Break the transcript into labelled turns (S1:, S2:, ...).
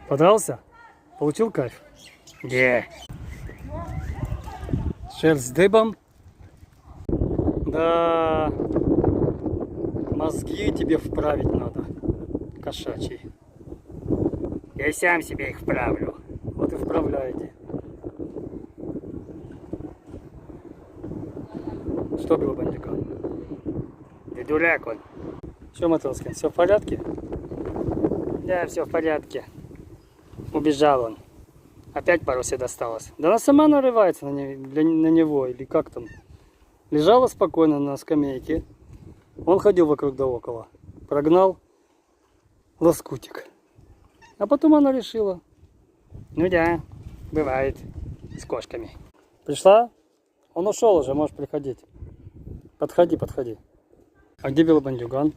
S1: Подрался? Получил кайф? Где? Шерсть дыбом. Да, мозги тебе вправить надо, кошачий. Я сам себе их вправлю. Вот и вправляйте. Что было, бандюган? Ты дурак он. Что, Матроскин, все в порядке? Да, все в порядке. Убежал он. Опять Парусе досталось. Да она сама нарывается на него, или как там. Лежала спокойно на скамейке. Он ходил вокруг да около. Прогнал лоскутик. А потом она решила. Ну да, бывает с кошками. Пришла? Он ушел уже, можешь приходить. Подходи, подходи. А где был бандюган?